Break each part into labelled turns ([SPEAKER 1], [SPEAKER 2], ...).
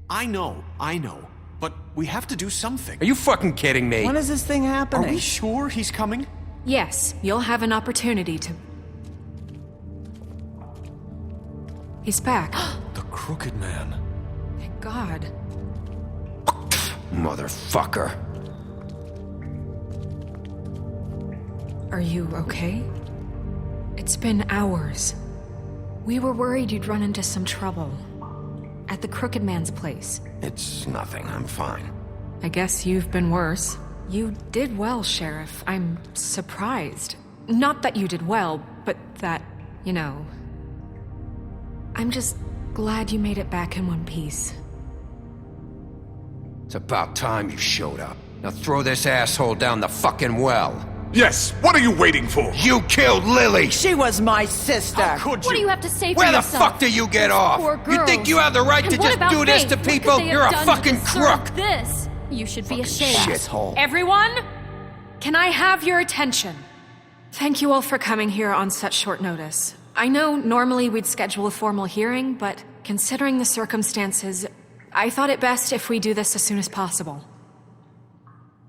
[SPEAKER 1] I know. But we have to do something.
[SPEAKER 2] Are you fucking kidding me?
[SPEAKER 3] When is this thing
[SPEAKER 1] Are
[SPEAKER 3] happening?
[SPEAKER 1] we sure he's coming?
[SPEAKER 4] Yes, you'll have an opportunity to... He's back.
[SPEAKER 1] The Crooked Man.
[SPEAKER 4] Thank God.
[SPEAKER 2] Motherfucker.
[SPEAKER 4] Are you okay? It's been hours. We were worried you'd run into some trouble. At the Crooked Man's place.
[SPEAKER 2] It's nothing, I'm fine.
[SPEAKER 4] I guess you've been worse. You did well, Sheriff. I'm surprised. Not that you did well, but that, you know... I'm just glad you made it back in one piece.
[SPEAKER 2] It's about time you showed up. Now throw this asshole down the fucking well.
[SPEAKER 5] Yes, what are you waiting for?
[SPEAKER 2] You killed Lily!
[SPEAKER 3] She was my sister.
[SPEAKER 1] How could you?
[SPEAKER 6] What do you have to say for
[SPEAKER 2] Where the
[SPEAKER 6] yourself?
[SPEAKER 2] fuck do you get off?
[SPEAKER 6] Poor
[SPEAKER 2] You think
[SPEAKER 6] girls.
[SPEAKER 2] you have the right
[SPEAKER 6] And
[SPEAKER 2] to
[SPEAKER 6] what
[SPEAKER 2] just
[SPEAKER 6] about
[SPEAKER 2] do this
[SPEAKER 6] Faith?
[SPEAKER 2] to
[SPEAKER 6] What could
[SPEAKER 2] people?
[SPEAKER 6] they
[SPEAKER 2] You're
[SPEAKER 6] have
[SPEAKER 2] a
[SPEAKER 6] done to
[SPEAKER 2] fucking
[SPEAKER 6] deserve
[SPEAKER 2] crook!
[SPEAKER 6] This. You should be ashamed.
[SPEAKER 3] Asshole.
[SPEAKER 4] Everyone, can I have your attention? Thank you all for coming here on such short notice. I know normally we'd schedule a formal hearing, but considering the circumstances, I thought it best if we do this as soon as possible.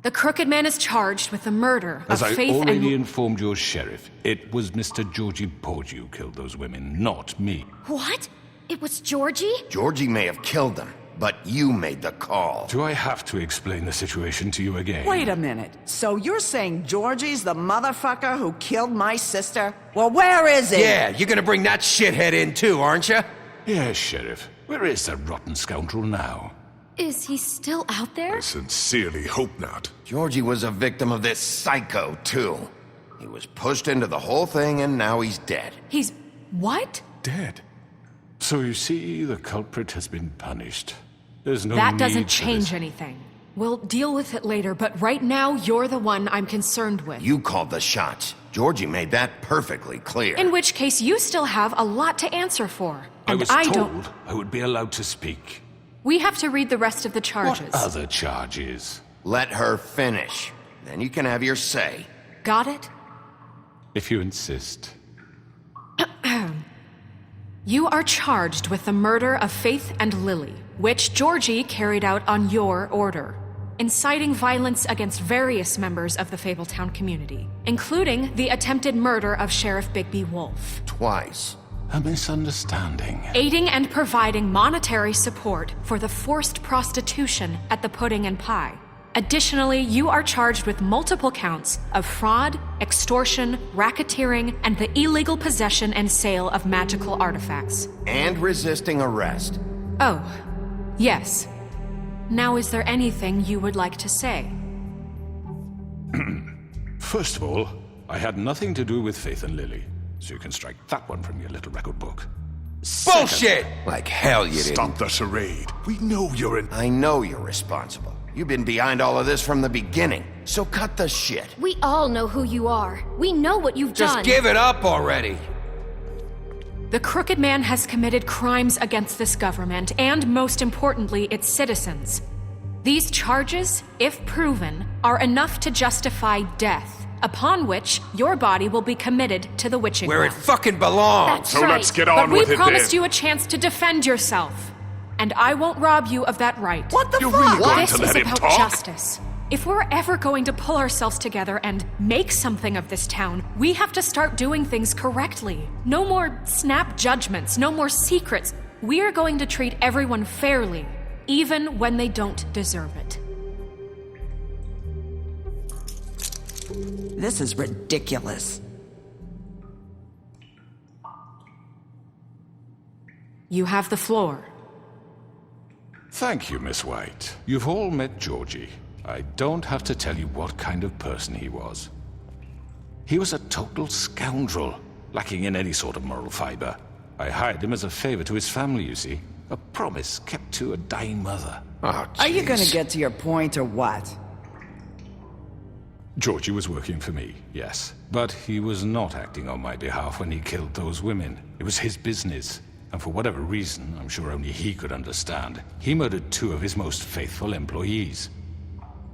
[SPEAKER 4] The Crooked Man is charged with the murder of
[SPEAKER 5] As I
[SPEAKER 4] Faith
[SPEAKER 5] already
[SPEAKER 4] and...
[SPEAKER 5] informed your sheriff, it was Mr. Georgie Porgy who killed those women, not me.
[SPEAKER 6] What? It was Georgie?
[SPEAKER 2] Georgie may have killed them, but you made the call.
[SPEAKER 5] Do I have to explain the situation to you again?
[SPEAKER 3] Wait a minute. So you're saying Georgie's the motherfucker who killed my sister? Well, where is he?
[SPEAKER 2] Yeah, you're gonna bring that shithead in too, aren't you?
[SPEAKER 5] Yes, Sheriff. Where is that rotten scoundrel now?
[SPEAKER 6] Is he still out there?
[SPEAKER 7] I sincerely hope not.
[SPEAKER 2] Georgie was a victim of this psycho, too. He was pushed into the whole thing and now he's dead.
[SPEAKER 4] He's... what?
[SPEAKER 7] Dead.
[SPEAKER 5] So you see, the culprit has been punished. There's no
[SPEAKER 4] That
[SPEAKER 5] need
[SPEAKER 4] doesn't
[SPEAKER 5] for
[SPEAKER 4] change
[SPEAKER 5] this.
[SPEAKER 4] anything. We'll deal with it later, but right now, you're the one I'm concerned with.
[SPEAKER 2] You called the shots. Georgie made that perfectly clear.
[SPEAKER 4] In which case, you still have a lot to answer for.
[SPEAKER 5] I
[SPEAKER 4] And
[SPEAKER 5] was
[SPEAKER 4] I
[SPEAKER 5] told
[SPEAKER 4] don't...
[SPEAKER 5] I would be allowed to speak.
[SPEAKER 4] We have to read the rest of the charges.
[SPEAKER 5] What other charges?
[SPEAKER 2] Let her finish. Then you can have your say.
[SPEAKER 4] Got it?
[SPEAKER 5] If you insist.
[SPEAKER 4] You are charged with the murder of Faith and Lily, which Georgie carried out on your order, inciting violence against various members of the Fabletown community, including the attempted murder of Sheriff Bigby Wolf.
[SPEAKER 2] Twice.
[SPEAKER 5] A misunderstanding.
[SPEAKER 4] Aiding and providing monetary support for the forced prostitution at the Pudding and Pie. Additionally, you are charged with multiple counts of fraud, extortion, racketeering, and the illegal possession and sale of magical artifacts.
[SPEAKER 2] And resisting arrest.
[SPEAKER 4] Oh, yes. Now, is there anything you would like to say?
[SPEAKER 5] First of all, I had nothing to do with Faith and Lily, so you can strike that one from your little record book.
[SPEAKER 2] Bullshit! Like hell you didn't.
[SPEAKER 7] Stop the charade. We know you're an...
[SPEAKER 2] I know you're responsible. You've been behind all of this from the beginning, so cut the shit.
[SPEAKER 6] We all know who you are. We know what you've
[SPEAKER 2] Just
[SPEAKER 6] done.
[SPEAKER 2] give it up already.
[SPEAKER 4] The Crooked Man has committed crimes against this government and, most importantly, its citizens. These charges, if proven, are enough to justify death, upon which your body will be committed to the witching
[SPEAKER 2] Where it
[SPEAKER 4] well.
[SPEAKER 2] fucking belongs.
[SPEAKER 6] That's
[SPEAKER 7] So
[SPEAKER 6] right.
[SPEAKER 7] let's get
[SPEAKER 4] But
[SPEAKER 7] on
[SPEAKER 4] we
[SPEAKER 7] with it
[SPEAKER 4] promised
[SPEAKER 7] then.
[SPEAKER 4] you a chance to defend yourself, and I won't rob you of that right.
[SPEAKER 3] What the
[SPEAKER 7] You're
[SPEAKER 3] fuck?
[SPEAKER 7] really going
[SPEAKER 4] This
[SPEAKER 7] to
[SPEAKER 4] is
[SPEAKER 7] let him
[SPEAKER 4] about
[SPEAKER 7] talk?
[SPEAKER 4] justice. If we're ever going to pull ourselves together and make something of this town, we have to start doing things correctly. No more snap judgments, no more secrets. We are going to treat everyone fairly, even when they don't deserve it.
[SPEAKER 3] This is ridiculous.
[SPEAKER 4] You have the floor.
[SPEAKER 5] Thank you, Miss White. You've all met Georgie. I don't have to tell you what kind of person he was. He was a total scoundrel, lacking in any sort of moral fiber. I hired him as a favor to his family, you see. A promise kept to a dying mother.
[SPEAKER 2] Oh,
[SPEAKER 3] Are you gonna
[SPEAKER 2] jeez.
[SPEAKER 3] get to your point or what?
[SPEAKER 5] Georgie was working for me, yes. But he was not acting on my behalf when he killed those women. It was his business. And for whatever reason, I'm sure only he could understand, he murdered two of his most faithful employees.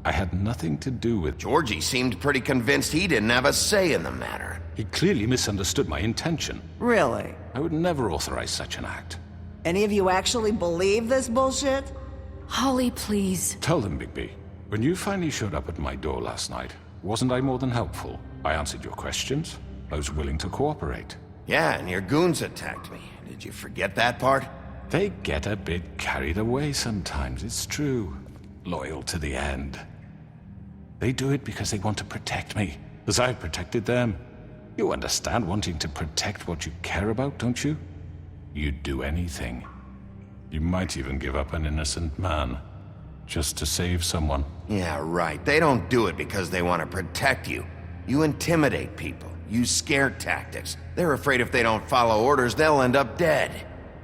[SPEAKER 5] I had nothing to do with...
[SPEAKER 2] Georgie seemed pretty convinced he didn't have a say in the matter.
[SPEAKER 5] He clearly misunderstood my intention.
[SPEAKER 3] Really?
[SPEAKER 5] I would never authorize such an act.
[SPEAKER 3] Any of you actually believe this bullshit?
[SPEAKER 4] Holly, please.
[SPEAKER 5] Tell them, Bigby. When you finally showed up at my door last night, wasn't I more than helpful? I answered your questions. I was willing to cooperate.
[SPEAKER 2] Yeah, and your goons attacked me. Did you forget that part?
[SPEAKER 5] They get a bit carried away sometimes, it's true. Loyal to the end. They do it because they want to protect me, as I've protected them. You understand wanting to protect what you care about, don't you? You'd do anything. You might even give up an innocent man, just to save someone.
[SPEAKER 2] Yeah, right. They don't do it because they want to protect you. You intimidate people, use scare tactics. They're afraid if they don't follow orders, they'll end up dead.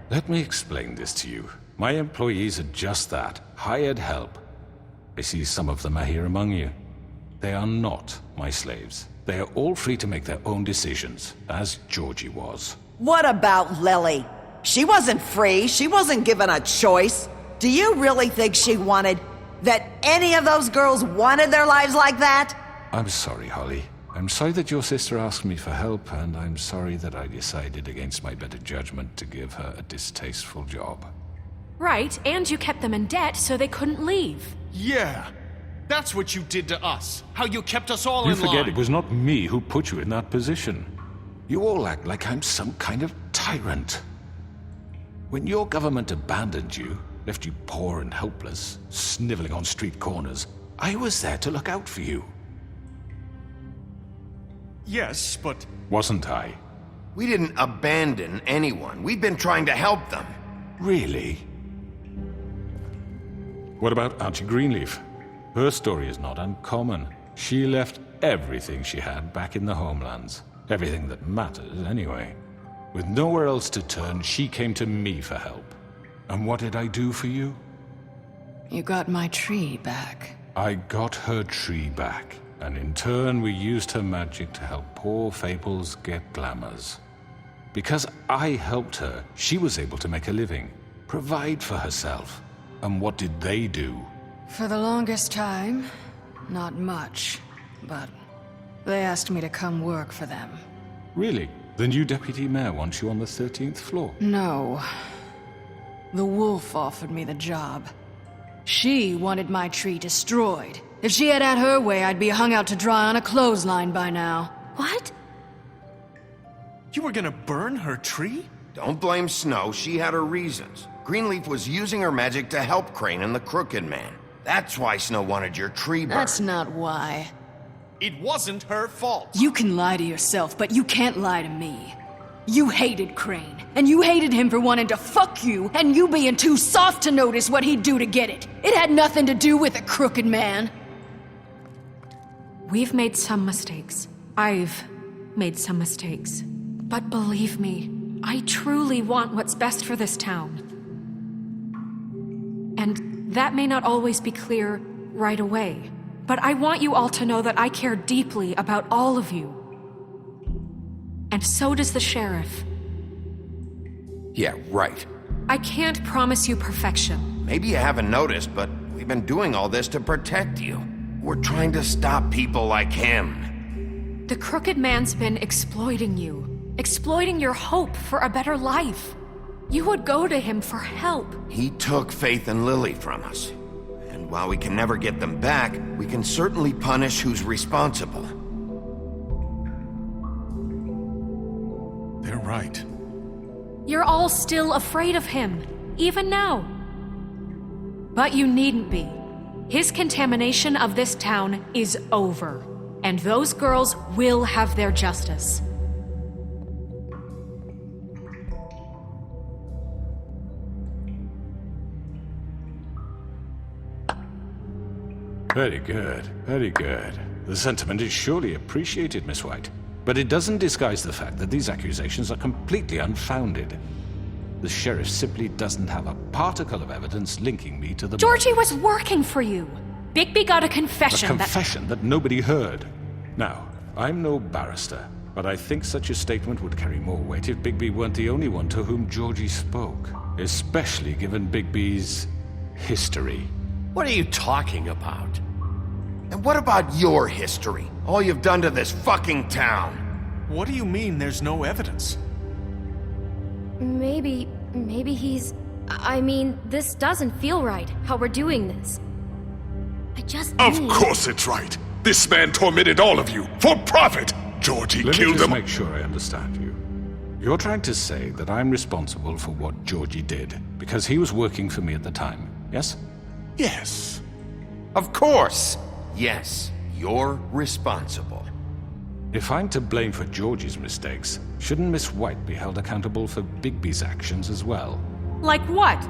[SPEAKER 5] Let me explain this to you. My employees are just that, hired help. I see some of them are here among you. They are not my slaves. They are all free to make their own decisions, as Georgie was.
[SPEAKER 3] What about Lily? She wasn't free. She wasn't given a choice. Do you really think she wanted... that any of those girls wanted their lives like that?
[SPEAKER 5] I'm sorry, Holly. I'm sorry that your sister asked me for help, and I'm sorry that I decided against my better judgment to give her a distasteful job.
[SPEAKER 4] Right, and you kept them in debt so they couldn't leave.
[SPEAKER 1] Yeah. That's what you did to us. How you kept us all
[SPEAKER 5] You
[SPEAKER 1] in line.
[SPEAKER 5] forget it was not me who put you in that position. You all act like I'm some kind of tyrant. When your government abandoned you, left you poor and helpless, sniveling on street corners, I was there to look out for you.
[SPEAKER 1] Yes, but...
[SPEAKER 5] Wasn't I?
[SPEAKER 2] We didn't abandon anyone. We've been trying to help them.
[SPEAKER 5] Really? What about Auntie Greenleaf? Her story is not uncommon. She left everything she had back in the homelands. Everything that matters, anyway. With nowhere else to turn, she came to me for help. And what did I do for you?
[SPEAKER 8] You got my tree back.
[SPEAKER 5] I got her tree back, and in turn we used her magic to help poor Fables get glamours. Because I helped her, she was able to make a living, provide for herself. And what did they do?
[SPEAKER 8] For the longest time, not much. But they asked me to come work for them.
[SPEAKER 5] Really? The new deputy mayor wants you on the 13th floor?
[SPEAKER 8] No. The wolf offered me the job. She wanted my tree destroyed. If she had her way, I'd be hung out to dry on a clothesline by now.
[SPEAKER 6] What?
[SPEAKER 1] You were gonna burn her tree?
[SPEAKER 2] Don't blame Snow. She had her reasons. Greenleaf was using her magic to help Crane and the Crooked Man. That's why Snow wanted your tree burned.
[SPEAKER 8] That's not why.
[SPEAKER 1] It wasn't her fault.
[SPEAKER 8] You can lie to yourself, but you can't lie to me. You hated Crane, and you hated him for wanting to fuck you, and you being too soft to notice what he'd do to get it. It had nothing to do with the Crooked Man.
[SPEAKER 4] We've made some mistakes. I've made some mistakes. But believe me, I truly want what's best for this town. And that may not always be clear right away. But I want you all to know that I care deeply about all of you. And so does the sheriff.
[SPEAKER 2] Yeah, right.
[SPEAKER 4] I can't promise you perfection.
[SPEAKER 2] Maybe you haven't noticed, but we've been doing all this to protect you. We're trying to stop people like him.
[SPEAKER 4] The Crooked Man's been exploiting you. Exploiting your hope for a better life. You would go to him for help.
[SPEAKER 2] He took Faith and Lily from us. And while we can never get them back, we can certainly punish who's responsible.
[SPEAKER 1] They're right.
[SPEAKER 4] You're all still afraid of him, even now. But you needn't be. His contamination of this town is over, and those girls will have their justice.
[SPEAKER 5] Very good, very good. The sentiment is surely appreciated, Miss White. But it doesn't disguise the fact that these accusations are completely unfounded. The sheriff simply doesn't have a particle of evidence linking me to the...
[SPEAKER 4] Georgie was working for you. Bigby got a confession
[SPEAKER 5] A confession that nobody heard. Now, I'm no barrister, but I think such a statement would carry more weight if Bigby weren't the only one to whom Georgie spoke. Especially given Bigby's history.
[SPEAKER 9] What are you talking about?
[SPEAKER 2] And what about your history? All you've done to this fucking town?
[SPEAKER 1] What do you mean there's no evidence?
[SPEAKER 6] Maybe he's... I mean, this doesn't feel right, how we're doing this. I just
[SPEAKER 7] Of
[SPEAKER 6] need...
[SPEAKER 7] course it's right. This man tormented all of you for profit. Georgie
[SPEAKER 5] Let me
[SPEAKER 7] killed
[SPEAKER 5] just
[SPEAKER 7] them.
[SPEAKER 5] make sure I understand you. You're trying to say that I'm responsible for what Georgie did because he was working for me at the time, yes?
[SPEAKER 7] Yes.
[SPEAKER 2] Of course. Yes, you're responsible.
[SPEAKER 5] If I'm to blame for Georgie's mistakes, shouldn't Miss White be held accountable for Bigby's actions as well?
[SPEAKER 4] Like what?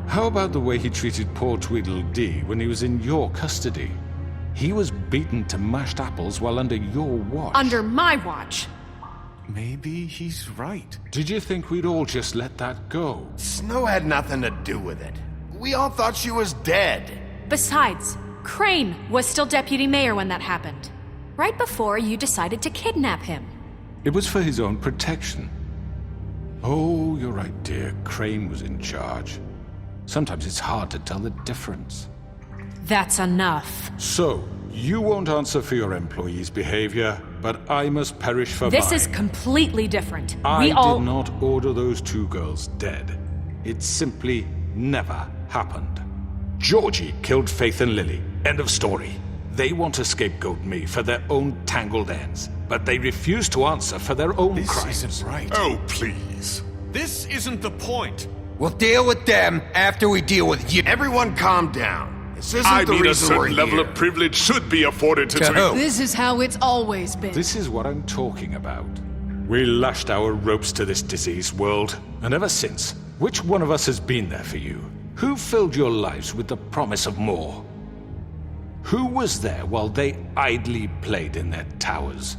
[SPEAKER 5] How about the way he treated poor Tweedledee when he was in your custody? He was beaten to mashed apples while under your watch.
[SPEAKER 4] Under my watch.
[SPEAKER 1] Maybe he's right.
[SPEAKER 5] Did you think we'd all just let that go?
[SPEAKER 2] Snow had nothing to do with it. We all thought she was dead.
[SPEAKER 4] Besides, Crane was still deputy mayor when that happened. Right before you decided to kidnap him.
[SPEAKER 5] It was for his own protection. Oh, you're right, dear. Crane was in charge. Sometimes it's hard to tell the difference.
[SPEAKER 4] That's enough.
[SPEAKER 5] So, you won't answer for your employees' behavior, but I must perish for
[SPEAKER 4] This
[SPEAKER 5] mine.
[SPEAKER 4] is completely different.
[SPEAKER 5] I
[SPEAKER 4] We all...
[SPEAKER 5] did not order those two girls dead. It simply never happened. Georgie killed Faith and Lily. End of story. They want to scapegoat me for their own tangled ends, but they refuse to answer for their own
[SPEAKER 1] This
[SPEAKER 5] crimes.
[SPEAKER 1] isn't right.
[SPEAKER 7] Oh, please.
[SPEAKER 1] This isn't the point.
[SPEAKER 2] We'll deal with them after we deal with you. Everyone calm down. This isn't
[SPEAKER 7] I
[SPEAKER 2] the
[SPEAKER 7] mean, a
[SPEAKER 2] reason we're
[SPEAKER 7] certain level
[SPEAKER 2] here.
[SPEAKER 7] of privilege should be afforded to
[SPEAKER 2] To who?
[SPEAKER 8] This is how it's always been.
[SPEAKER 5] This is what I'm talking about. We lashed our ropes to this diseased world, and ever since, which one of us has been there for you? Who filled your lives with the promise of more? Who was there while they idly played in their towers,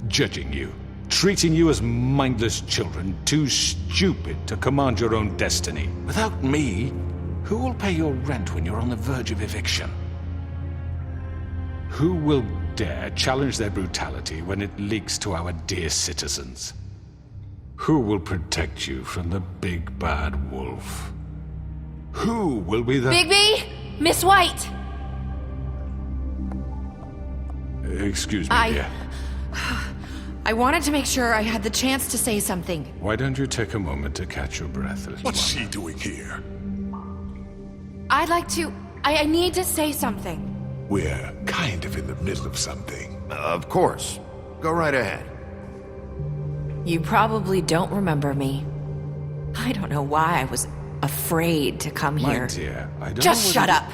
[SPEAKER 5] judging you, treating you as mindless children, too stupid to command your own destiny? Without me, who will pay your rent when you're on the verge of eviction? Who will dare challenge their brutality when it leaks to our dear citizens? Who will protect you from the big bad wolf? Who will be the...
[SPEAKER 6] Bigby! Miss White!
[SPEAKER 5] Excuse me, dear.
[SPEAKER 10] I wanted to make sure I had the chance to say something.
[SPEAKER 5] Why don't you take a moment to catch your breath, little
[SPEAKER 7] What's
[SPEAKER 5] one?
[SPEAKER 7] she doing here?
[SPEAKER 10] I'd like to... I need to say something.
[SPEAKER 7] We're kind of in the middle of something.
[SPEAKER 2] Of course. Go right ahead.
[SPEAKER 10] You probably don't remember me. I don't know why I was afraid to come
[SPEAKER 5] My
[SPEAKER 10] here.
[SPEAKER 5] dear, I don't
[SPEAKER 10] Just
[SPEAKER 5] know
[SPEAKER 10] shut
[SPEAKER 5] whether-
[SPEAKER 10] up.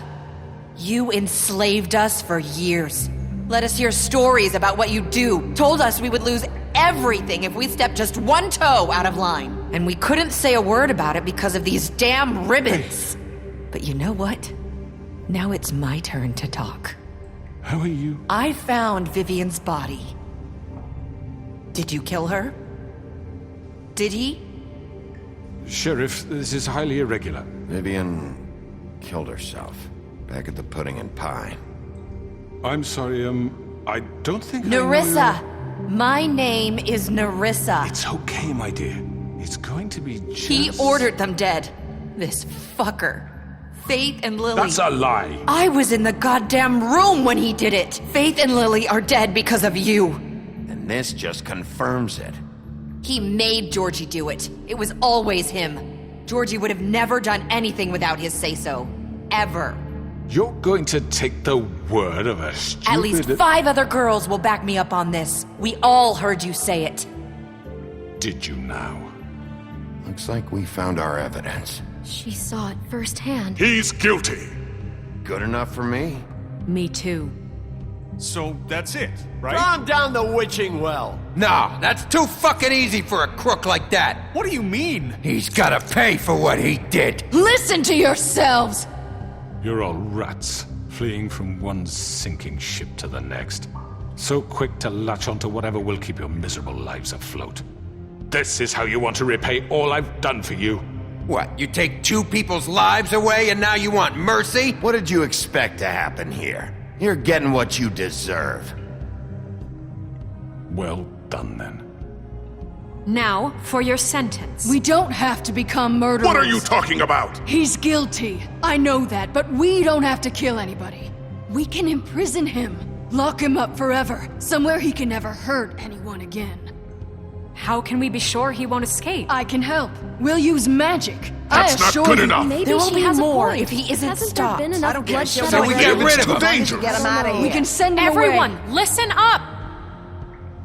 [SPEAKER 10] You enslaved us for years. Let us hear stories about what you do. Told us we would lose everything if we stepped just one toe out of line. And we couldn't say a word about it because of these damn ribbons. But you know what? Now it's my turn to talk.
[SPEAKER 5] How are you?
[SPEAKER 10] I found Vivian's body. Did you kill her? Did he?
[SPEAKER 5] Sheriff, this is highly irregular.
[SPEAKER 2] Vivian killed herself back at the Pudding and Pie.
[SPEAKER 5] I'm sorry, I don't think I know
[SPEAKER 10] Nerissa! My name is Nerissa.
[SPEAKER 5] It's okay, my dear. It's going to be just...
[SPEAKER 10] He ordered them dead. This fucker. Faith and Lily.
[SPEAKER 5] That's a lie!
[SPEAKER 10] I was in the goddamn room when he did it. Faith and Lily are dead because of you.
[SPEAKER 2] And this just confirms it.
[SPEAKER 10] He made Georgie do it. It was always him. Georgie would have never done anything without his say-so. Ever.
[SPEAKER 5] You're going to take the word of a stupid...
[SPEAKER 10] At least 5 other girls will back me up on this. We all heard you say it.
[SPEAKER 5] Did you now?
[SPEAKER 2] Looks like we found our evidence.
[SPEAKER 6] She saw it firsthand.
[SPEAKER 7] He's guilty.
[SPEAKER 2] Good enough for me?
[SPEAKER 4] Me too.
[SPEAKER 1] So that's it, right?
[SPEAKER 9] Calm down the witching well.
[SPEAKER 2] No, that's too fucking easy for a crook like that.
[SPEAKER 1] What do you mean?
[SPEAKER 2] He's gotta pay for what he did.
[SPEAKER 8] Listen to yourselves!
[SPEAKER 5] You're all rats, fleeing from one sinking ship to the next. So quick to latch onto whatever will keep your miserable lives afloat. This is how you want to repay all I've done for you?
[SPEAKER 2] What, you take 2 people's lives away and now you want mercy? What did you expect to happen here? You're getting what you deserve.
[SPEAKER 5] Well done, then.
[SPEAKER 4] Now, for your sentence.
[SPEAKER 8] We don't have to become murderers.
[SPEAKER 7] What are you talking about?
[SPEAKER 8] He's guilty. I know that, but we don't have to kill anybody. We can imprison him. Lock him up forever. Somewhere he can never hurt anyone again.
[SPEAKER 4] How can we be sure he won't escape?
[SPEAKER 8] I can help. We'll use magic.
[SPEAKER 7] That's not
[SPEAKER 8] assure
[SPEAKER 7] good
[SPEAKER 8] you,
[SPEAKER 7] enough.
[SPEAKER 6] Maybe
[SPEAKER 10] There will
[SPEAKER 6] she
[SPEAKER 10] be
[SPEAKER 6] has a
[SPEAKER 10] more
[SPEAKER 6] point.
[SPEAKER 10] if he isn't
[SPEAKER 6] Hasn't
[SPEAKER 10] stopped.
[SPEAKER 6] there been
[SPEAKER 3] I
[SPEAKER 6] enough
[SPEAKER 3] don't give a
[SPEAKER 6] bloodshed
[SPEAKER 3] shit
[SPEAKER 2] So we
[SPEAKER 6] already?
[SPEAKER 2] get rid of
[SPEAKER 7] Too
[SPEAKER 2] him.
[SPEAKER 7] dangerous.
[SPEAKER 3] Get him out of here.
[SPEAKER 8] We can send him
[SPEAKER 4] Everyone,
[SPEAKER 8] away.
[SPEAKER 4] listen up!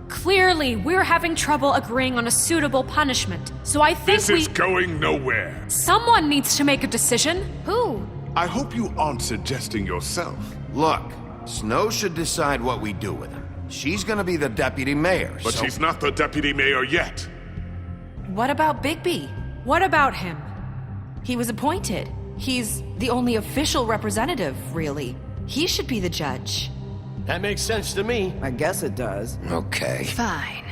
[SPEAKER 4] Clearly, we're having trouble agreeing on a suitable punishment, so I think
[SPEAKER 7] This is going nowhere.
[SPEAKER 4] someone needs to make a decision.
[SPEAKER 6] Who?
[SPEAKER 7] I hope you aren't suggesting yourself.
[SPEAKER 2] Look, Snow should decide what we do with him. She's gonna be the deputy mayor,
[SPEAKER 7] But
[SPEAKER 2] so...
[SPEAKER 7] she's not the deputy mayor yet.
[SPEAKER 10] What about Bigby?
[SPEAKER 4] What about him?
[SPEAKER 10] He was appointed. He's the only official representative, really. He should be the judge.
[SPEAKER 9] That makes sense to me.
[SPEAKER 3] I guess it does.
[SPEAKER 2] Okay.
[SPEAKER 8] Fine.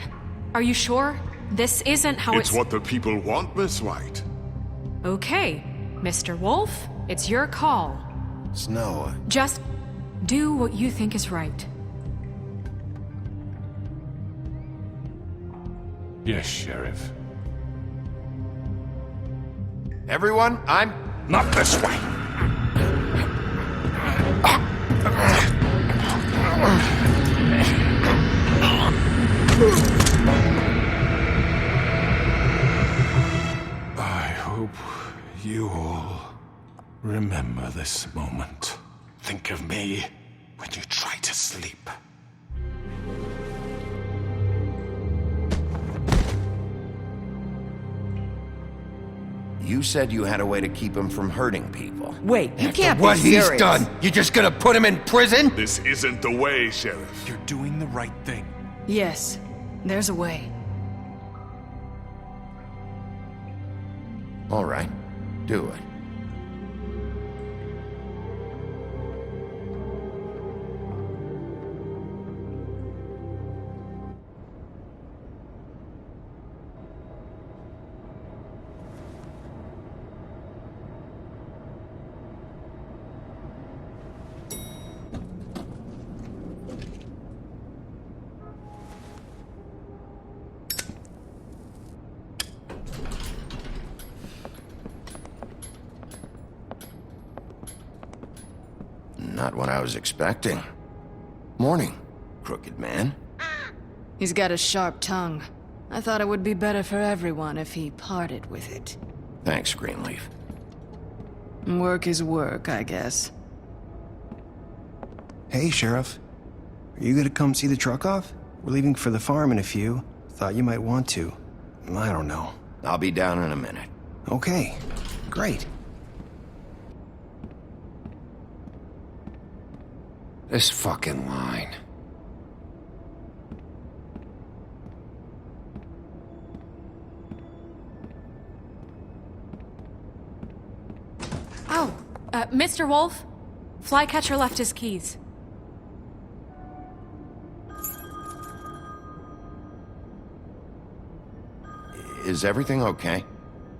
[SPEAKER 4] Are you sure? This isn't how
[SPEAKER 7] It's what the people want, Miss White.
[SPEAKER 4] Okay, Mr. Wolf, it's your call.
[SPEAKER 2] Snow,
[SPEAKER 4] Just do what you think is right.
[SPEAKER 5] Yes, Sheriff.
[SPEAKER 2] everyone, I'm...
[SPEAKER 5] Not this way! I hope you all remember this moment. Think of me when you try to sleep.
[SPEAKER 2] You said you had a way to keep him from hurting people.
[SPEAKER 3] Wait, you can't
[SPEAKER 2] What
[SPEAKER 3] be
[SPEAKER 2] he's
[SPEAKER 3] serious.
[SPEAKER 2] done, you're just gonna put him in prison?
[SPEAKER 7] This isn't the way, Sheriff.
[SPEAKER 1] You're doing the right thing.
[SPEAKER 8] Yes, there's a way.
[SPEAKER 2] All right, do it. Not what I was expecting. Morning, crooked man.
[SPEAKER 8] He's got a sharp tongue. I thought it would be better for everyone if he parted with it.
[SPEAKER 2] Thanks, Greenleaf.
[SPEAKER 8] Work is work, I guess.
[SPEAKER 11] Hey, Sheriff. Are you gonna come see the truck off? We're leaving for the farm in a few. Thought you might want to. I don't know.
[SPEAKER 2] I'll be down in a minute.
[SPEAKER 11] Okay, great.
[SPEAKER 2] This fucking line.
[SPEAKER 4] Oh, Mr. Wolf, Flycatcher left his keys.
[SPEAKER 2] Is everything okay?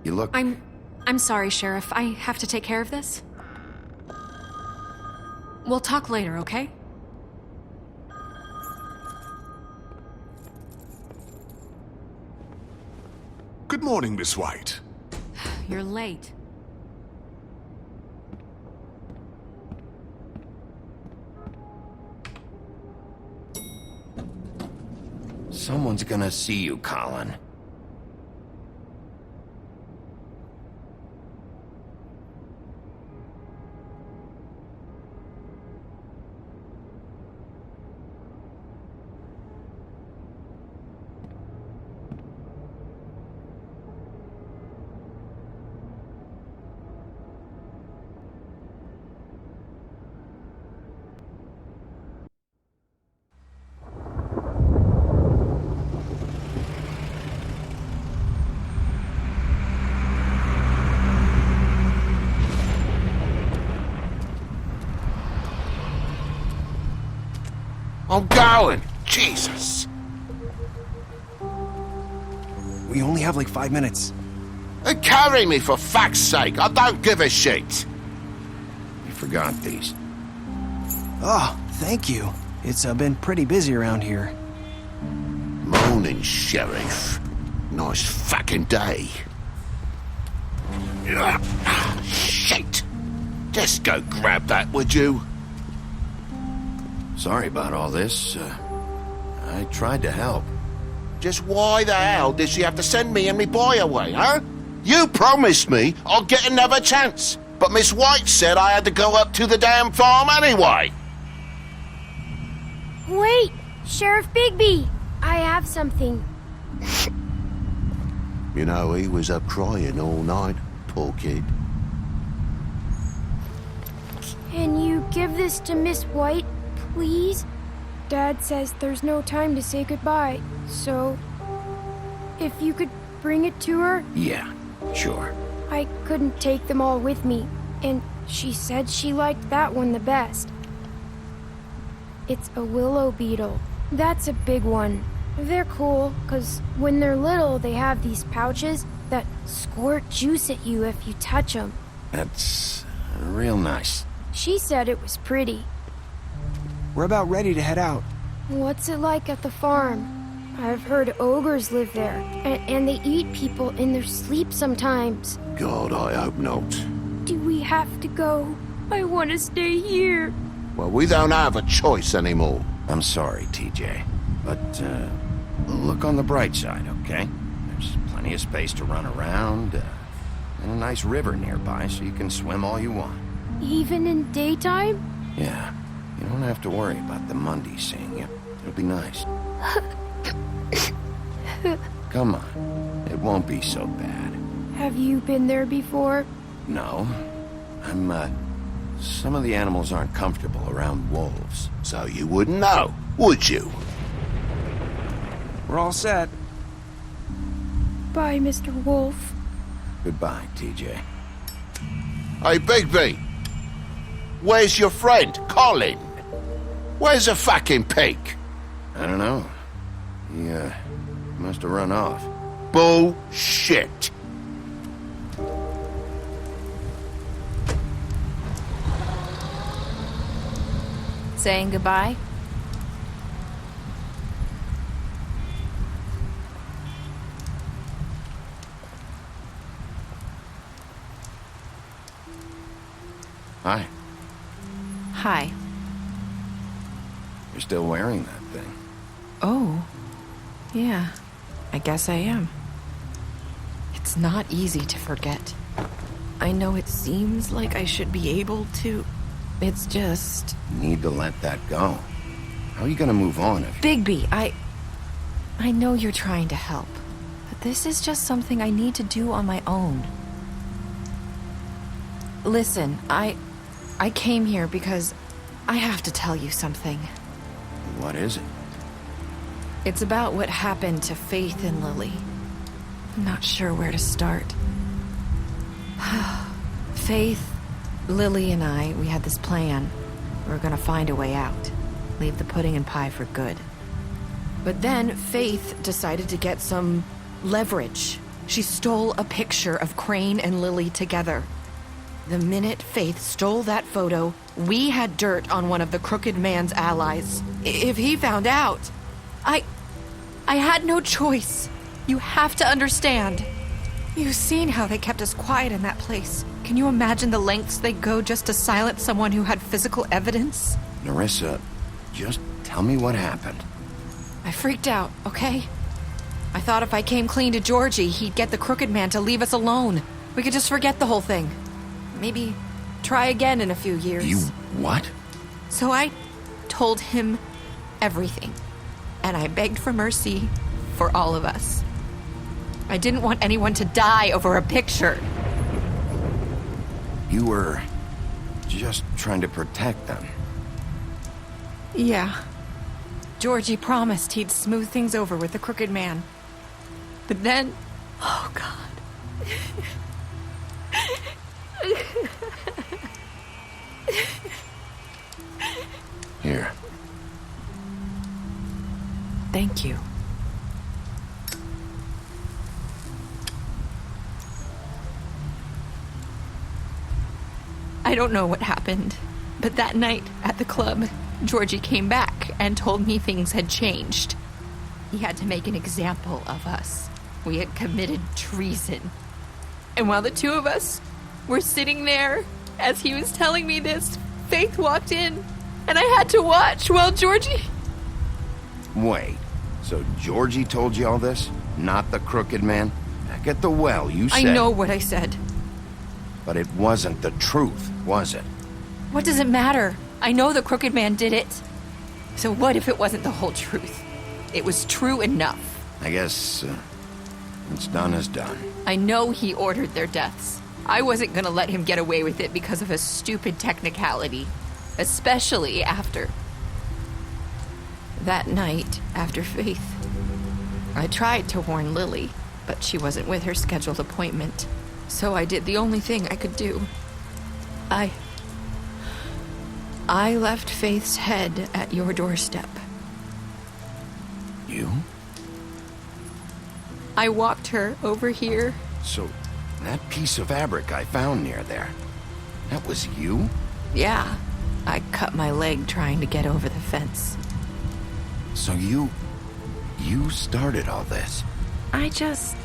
[SPEAKER 2] You look...
[SPEAKER 4] I'm sorry, Sheriff. I have to take care of this. We'll talk later, okay?
[SPEAKER 7] Good morning, Miss White.
[SPEAKER 4] You're late.
[SPEAKER 2] Someone's gonna see you, Colin. I'm going! Jesus!
[SPEAKER 11] We only have like 5 minutes.
[SPEAKER 2] Carry me, for fuck's sake! I don't give a shit! You forgot these.
[SPEAKER 11] Oh, thank you. It's been pretty busy around here.
[SPEAKER 2] Morning, Sheriff. Nice fucking day. Shit! Just go grab that, would you? Sorry about all this. I tried to help. Just why the hell did she have to send me and me boy away, huh? You promised me I'd get another chance, but Miss White said I had to go up to the damn farm anyway.
[SPEAKER 12] Wait, Sheriff Bigby, I have something.
[SPEAKER 2] You know, he was up crying all night, poor kid.
[SPEAKER 12] Can you give this to Miss White, please? Dad says there's no time to say goodbye, so if you could bring it to her.
[SPEAKER 2] Yeah, sure.
[SPEAKER 12] I couldn't take them all with me, and she said she liked that one the best. It's a willow beetle. That's a big one. They're cool, 'cause when they're little, they have these pouches that squirt juice at you if you touch them.
[SPEAKER 2] That's real nice.
[SPEAKER 12] She said it was pretty.
[SPEAKER 11] We're about ready to head out.
[SPEAKER 12] What's it like at the farm? I've heard ogres live there, and they eat people in their sleep sometimes.
[SPEAKER 2] God, I hope not.
[SPEAKER 12] Do we have to go? I want to stay here.
[SPEAKER 2] Well, we don't have a choice anymore. I'm sorry, TJ, but look on the bright side, okay? There's plenty of space to run around, and a nice river nearby so you can swim all you want.
[SPEAKER 12] Even in daytime?
[SPEAKER 2] Yeah, you don't have to worry about the Monday seeing you. It'll be nice. Come on, it won't be so bad.
[SPEAKER 12] Have you been there before?
[SPEAKER 2] No, some of the animals aren't comfortable around wolves, so you wouldn't know, would you?
[SPEAKER 11] We're all set.
[SPEAKER 12] Bye, Mr. Wolf.
[SPEAKER 2] Goodbye, TJ. Hey, Bigby! Where's your friend, Colin? Where's the fucking pig? I don't know. He, must have run off. Bullshit!
[SPEAKER 10] Saying goodbye?
[SPEAKER 2] Hi.
[SPEAKER 10] Hi.
[SPEAKER 2] You're still wearing that thing.
[SPEAKER 10] Oh. Yeah. I guess I am. It's not easy to forget. I know it seems like I should be able to. It's just...
[SPEAKER 2] You need to let that go. How are you gonna move on if...
[SPEAKER 10] Bigby, I know you're trying to help, but this is just something I need to do on my own. Listen, I came here because I have to tell you something.
[SPEAKER 2] What is it?
[SPEAKER 10] It's about what happened to Faith and Lily. I'm not sure where to start. Faith, Lily and I, we had this plan. We were gonna find a way out. Leave the pudding and pie for good. But then Faith decided to get some leverage. She stole a picture of Crane and Lily together. The minute Faith stole that photo, we had dirt on one of the Crooked Man's allies. If he found out, I had no choice. You have to understand. You've seen how they kept us quiet in that place. Can you imagine the lengths they'd go just to silence someone who had physical evidence?
[SPEAKER 2] Nerissa, just tell me what happened.
[SPEAKER 10] I freaked out, okay? I thought if I came clean to Georgie, he'd get the Crooked Man to leave us alone. We could just forget the whole thing. Maybe try again in a few years.
[SPEAKER 2] You what?
[SPEAKER 10] So I told him everything. And I begged for mercy for all of us. I didn't want anyone to die over a picture.
[SPEAKER 2] You were just trying to protect them.
[SPEAKER 10] Yeah. Georgie promised he'd smooth things over with the Crooked Man. But then... Oh, God.
[SPEAKER 2] Here.
[SPEAKER 10] Thank you. I don't know what happened, but that night at the club, Georgie came back and told me things had changed. He had to make an example of us. We had committed treason. And while the two of us were sitting there, as he was telling me this, Faith walked in, and I had to watch while Georgie...
[SPEAKER 2] Wait, so Georgie told you all this? Not the Crooked Man? That back at the well, you said...
[SPEAKER 10] I know what I said.
[SPEAKER 2] But it wasn't the truth, was it?
[SPEAKER 10] What does it matter? I know the Crooked Man did it. So what if it wasn't the whole truth? It was true enough.
[SPEAKER 2] I guess, what's done is done.
[SPEAKER 10] I know he ordered their deaths. I wasn't gonna let him get away with it because of a stupid technicality. Especially after... that night, after Faith. I tried to warn Lily, but she wasn't with her scheduled appointment. So I did the only thing I could do. I left Faith's head at your doorstep.
[SPEAKER 2] You?
[SPEAKER 10] I walked her over here.
[SPEAKER 2] So, that piece of fabric I found near there, that was you?
[SPEAKER 10] Yeah. I cut my leg trying to get over the fence.
[SPEAKER 2] So you started all this?
[SPEAKER 10] I just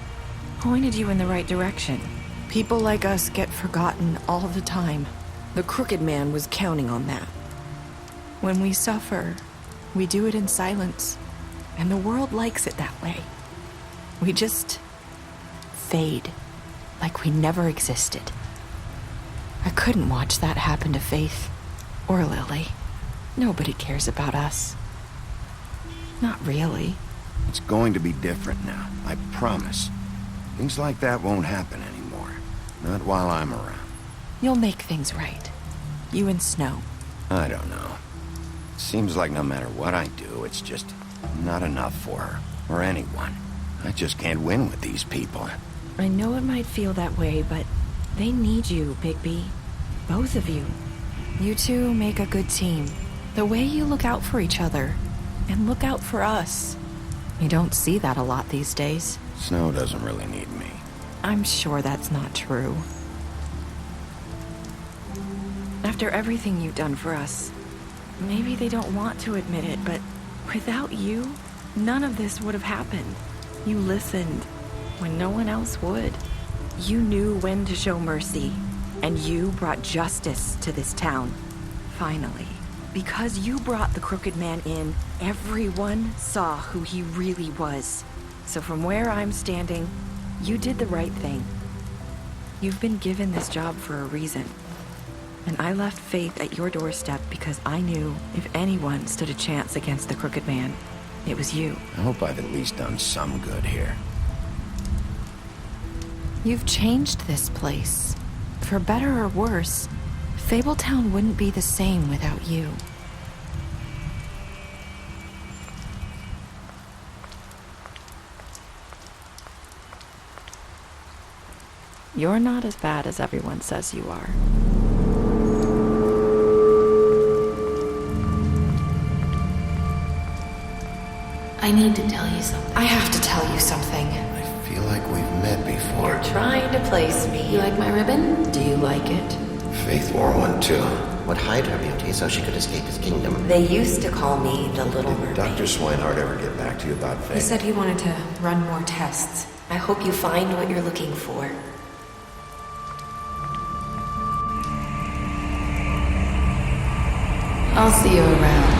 [SPEAKER 10] pointed you in the right direction. People like us get forgotten all the time. The Crooked Man was counting on that. When we suffer, we do it in silence, and the world likes it that way. We just fade, like we never existed. I couldn't watch that happen to Faith, or Lily. Nobody cares about us. Not really.
[SPEAKER 2] It's going to be different now, I promise. Things like that won't happen anymore. Not while I'm around.
[SPEAKER 10] You'll make things right. You and Snow.
[SPEAKER 2] I don't know. Seems like no matter what I do, it's just not enough for her, or anyone. I just can't win with these people.
[SPEAKER 10] I know it might feel that way, but they need you, Bigby. Both of you. You two make a good team. The way you look out for each other, and look out for us. You don't see that a lot these days.
[SPEAKER 2] Snow doesn't really need me.
[SPEAKER 10] I'm sure that's not true. After everything you've done for us, maybe they don't want to admit it, but without you, none of this would have happened. You listened when no one else would. You knew when to show mercy, and you brought justice to this town. Finally. Because you brought the Crooked Man in, everyone saw who he really was. So from where I'm standing, you did the right thing. You've been given this job for a reason. And I left Faith at your doorstep because I knew if anyone stood a chance against the Crooked Man, it was you.
[SPEAKER 2] I hope I've at least done some good here.
[SPEAKER 10] You've changed this place. For better or worse, Fabletown wouldn't be the same without you. You're not as bad as everyone says you are.
[SPEAKER 4] I need to tell you something.
[SPEAKER 10] I have to tell you something.
[SPEAKER 2] I feel like we've met before.
[SPEAKER 4] You're trying to place me. You like my ribbon? Do you like it?
[SPEAKER 2] Faith wore one too.
[SPEAKER 13] Would hide her beauty so she could escape his kingdom.
[SPEAKER 4] They used to call me the Little Mermaid.
[SPEAKER 2] Dr. Swinehart ever get back to you about Faith?
[SPEAKER 4] He said he wanted to run more tests. I hope you find what you're looking for. I'll see you around.